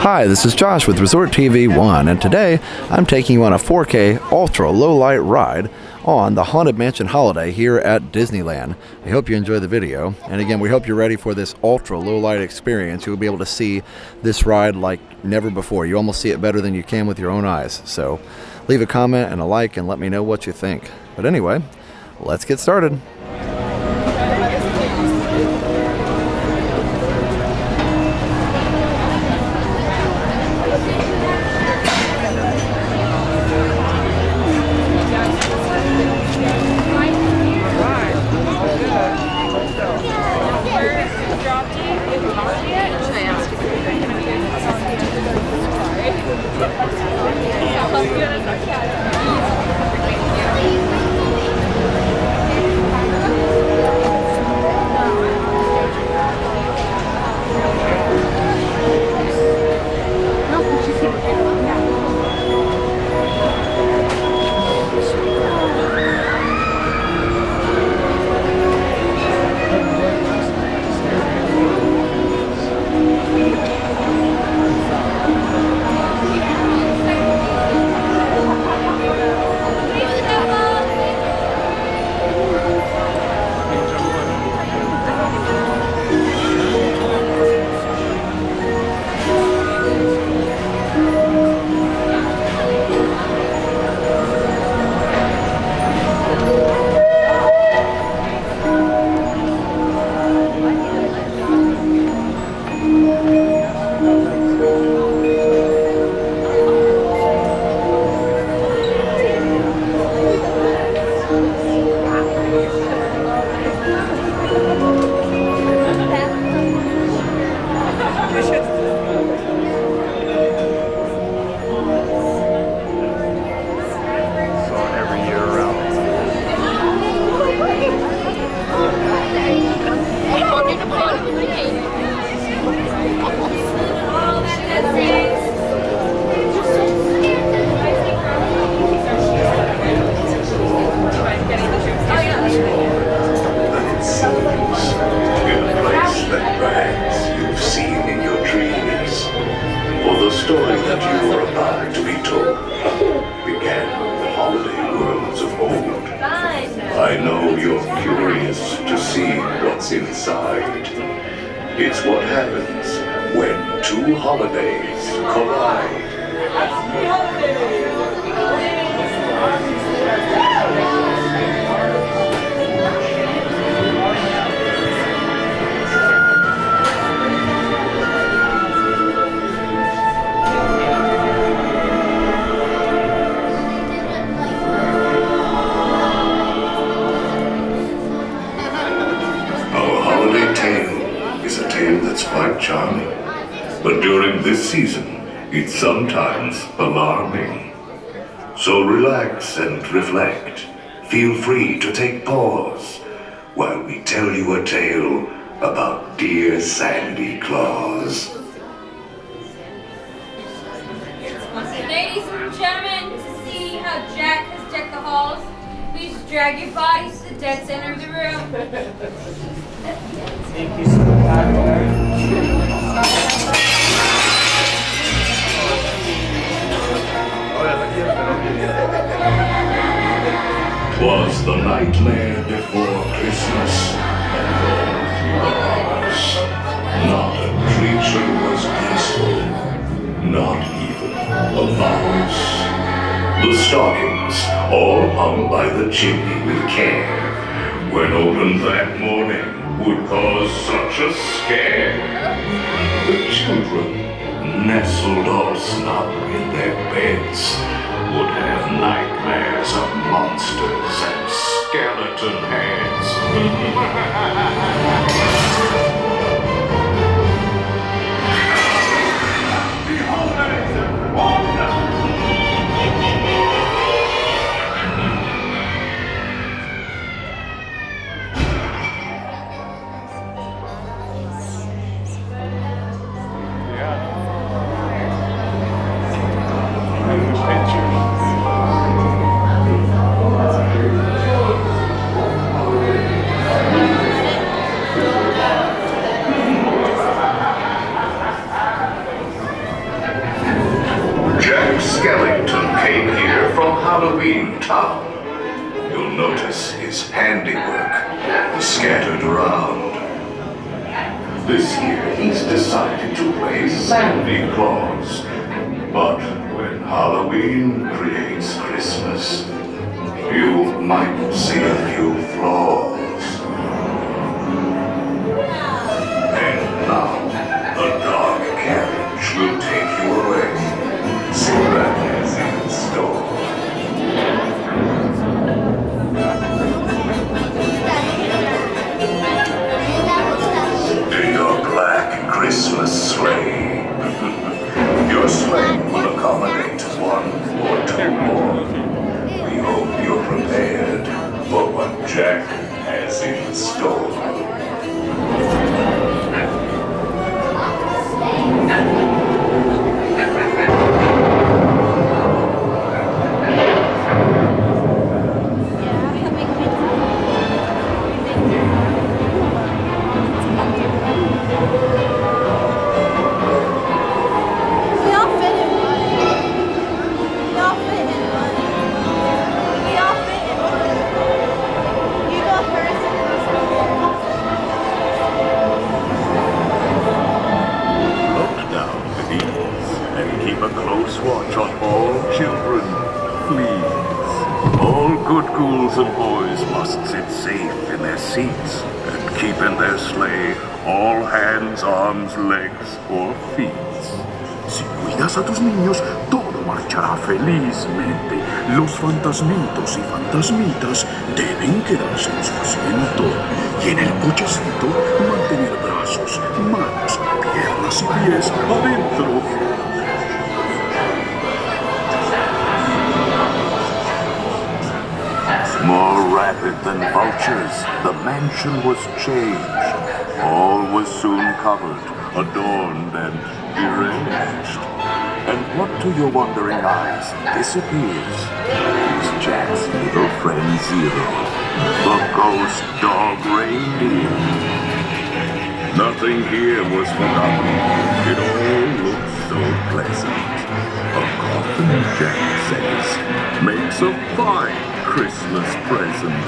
Hi, this is Josh with Resort TV 1, and today I'm taking you on a 4K ultra low light ride on the Haunted Mansion Holiday here at Disneyland. I hope you enjoy the video, and again, we hope you're ready for this ultra low light experience. You'll be able to see this ride like never before. You almost see it better than you can with your own eyes. So leave a comment and a like and let me know what you think. But anyway, let's get started. I know you're curious to see what's inside. It's what happens when two holidays collide. That's quite charming. But during this season, it's sometimes alarming. So relax and reflect. Feel free to take pause while we tell you a tale about dear Sandy Claus. Ladies and gentlemen, to see how Jack has decked the halls, please drag your bodies to the dead center of the room. Thank you so much. Twas the nightmare before Christmas, and all through the house, not a creature was peaceful, not even a mouse. The stockings, all hung by the chimney with care, when opened that morning, would cause such a scare. The children, nestled all snug in their beds, would have nightmares of monsters and skeleton heads. The holidays have won! town. You'll notice his handiwork scattered around. This year he's decided to play Santa Claus. But when Halloween creates Christmas, you might see a few flaws. And now, a dark carriage will take you away. So that is in store. In your black Christmas sleigh. Your sleigh will accommodate one or two more. We hope you're prepared for what Jack has in store. Watch on all children, please. All good ghouls and boys must sit safe in their seats and keep in their sleigh all hands, arms, legs, or feet. Si cuidas a tus niños, todo marchará felizmente. Los fantasmitos y fantasmitas deben quedarse en su asiento. Y en el cochecito mantener brazos, manos, piernas y pies adentro. More rapid than vultures, the mansion was changed. All was soon covered, adorned, and deranged. And what to your wondering eyes disappears is Jack's little friend Zero, the ghost dog reindeer. Nothing here was forgotten. It all looked so pleasant. A coffin, Jack says, makes a fine Christmas present.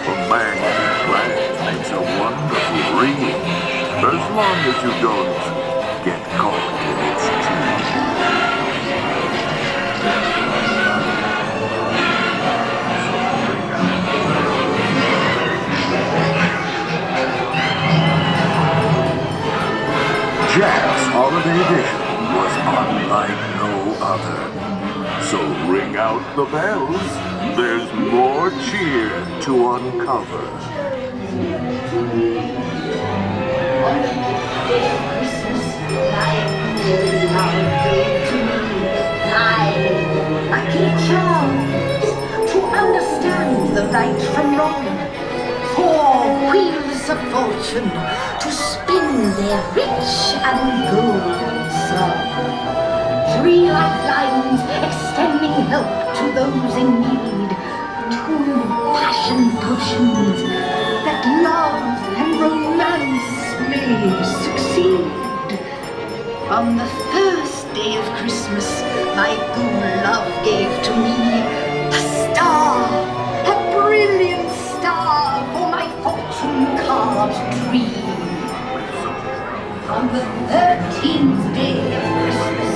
A man in black makes a wonderful ring, as long as you don't get caught in its teeth. Jack's holiday edition was unlike no other. So ring out the bells, there's more cheer to uncover. Lucky charms to understand the right from wrong. 4 wheels of fortune to spin their rich and golden song. 3 lifelines extending help to those in need. 2 passion potions that love and romance may succeed. On the first day of Christmas, my good love gave to me a star, a brilliant star for my fortune card tree. On the 13th day of Christmas,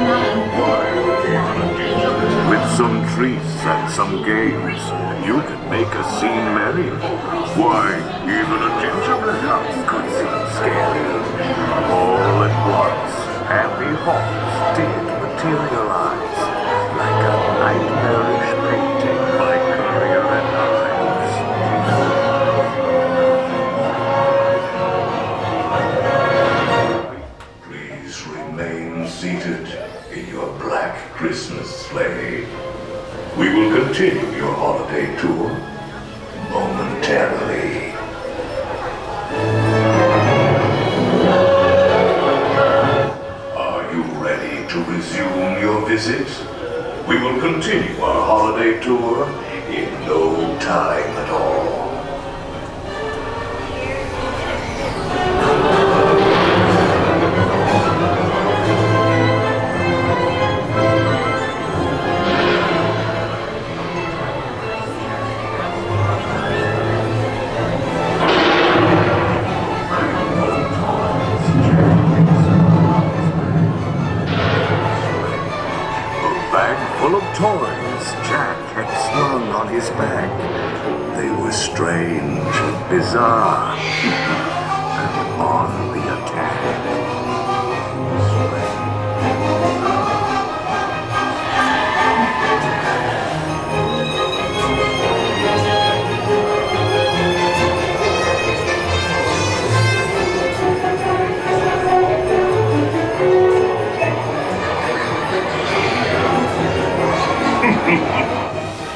my good love gave to me. With some treats and some games, you can make a scene merry. Why, even a gingerbread house could seem scary. All at once, happy hopes did materialize, like a nightmarish painting by Currier and Ives. Please remain seated in your black Christmas sleigh. We will continue your holiday tour momentarily. To resume your visit, we will continue our holiday tour in no time at all. huzzah! And on the attack.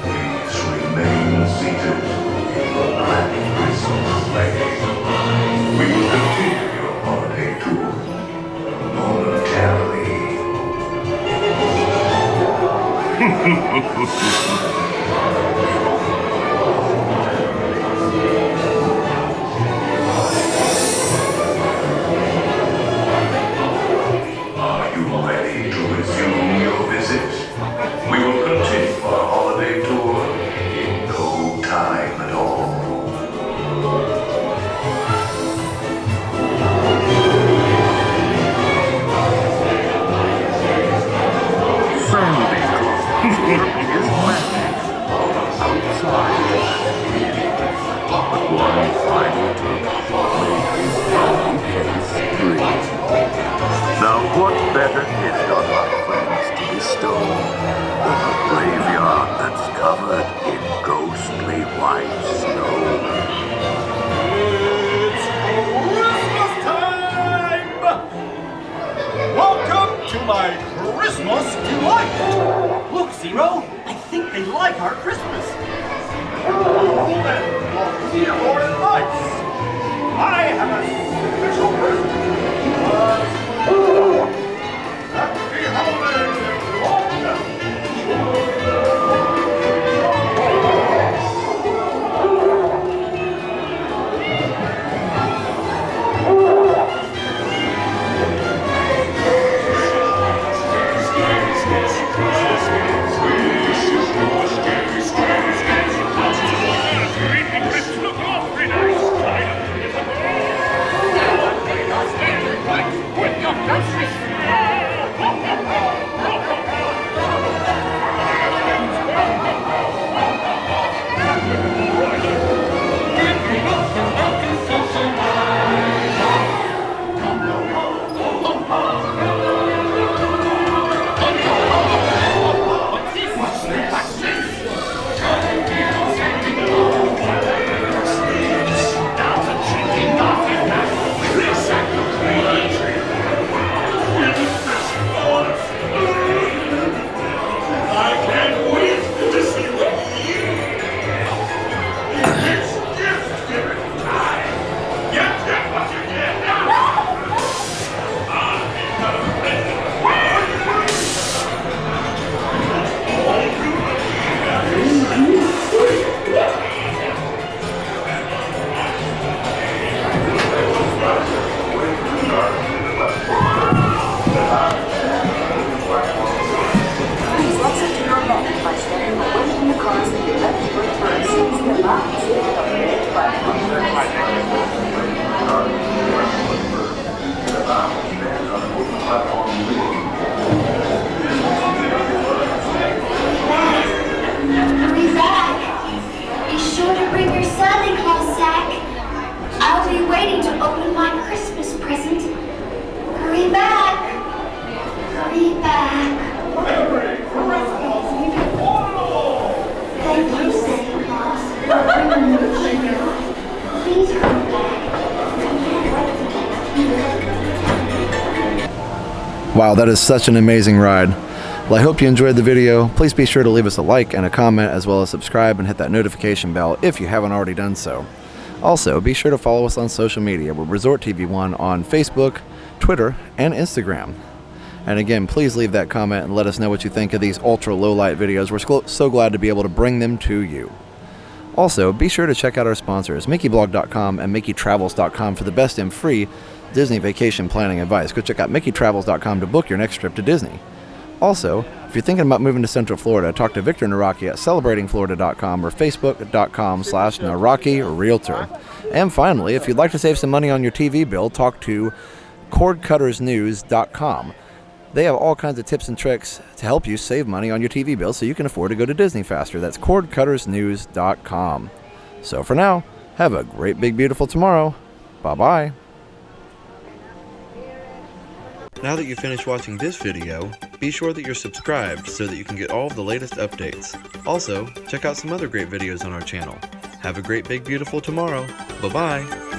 Please remain seated. Let Christmas play. We will continue your holiday tour momentarily. Are you ready to resume your visit? We will continue our holiday tour in no time at all. Sandy Claus is landing outside. One final take makes breathe. Now what better gift on my friends to bestow than a graveyard that's covered in ghostly white snow? It's Christmas time! Welcome to my Christmas delight! Look, Zero, I think they like our Christmas. Oh, and look, here more advice. I have a special present. Happy holidays, everyone! Hurry back! Be sure to bring your Santa Claus sack. I'll be waiting to open my Christmas present. Hurry back! Hurry back! Thank you, Santa Claus, for bringing me cheer. Please hurry back. I can't wait to get Wow, that is such an amazing ride. Well, I hope you enjoyed the video. Please be sure to leave us a like and a comment, as well as subscribe and hit that notification bell if you haven't already done so. Also, be sure to follow us on social media. We're Resort TV 1 on Facebook, Twitter, and Instagram. And again, please leave that comment and let us know what you think of these ultra low light videos. We're so glad to be able to bring them to you. Also, be sure to check out our sponsors, MickeyBlog.com and MickeyTravels.com, for the best and free Disney vacation planning advice. Go check out MickeyTravels.com to book your next trip to Disney. Also, if you're thinking about moving to Central Florida, talk to Victor Naraki at CelebratingFlorida.com or Facebook.com/Naraki Realtor. And finally, if you'd like to save some money on your TV bill, talk to CordCuttersNews.com. They have all kinds of tips and tricks to help you save money on your TV bill so you can afford to go to Disney faster. That's CordCuttersNews.com. So for now, Have a great, big, beautiful tomorrow. Bye-bye. Now that you've finished watching this video, be sure that you're subscribed so that you can get all of the latest updates. Also, check out some other great videos on our channel. Have a great, big, beautiful tomorrow. Bye-bye.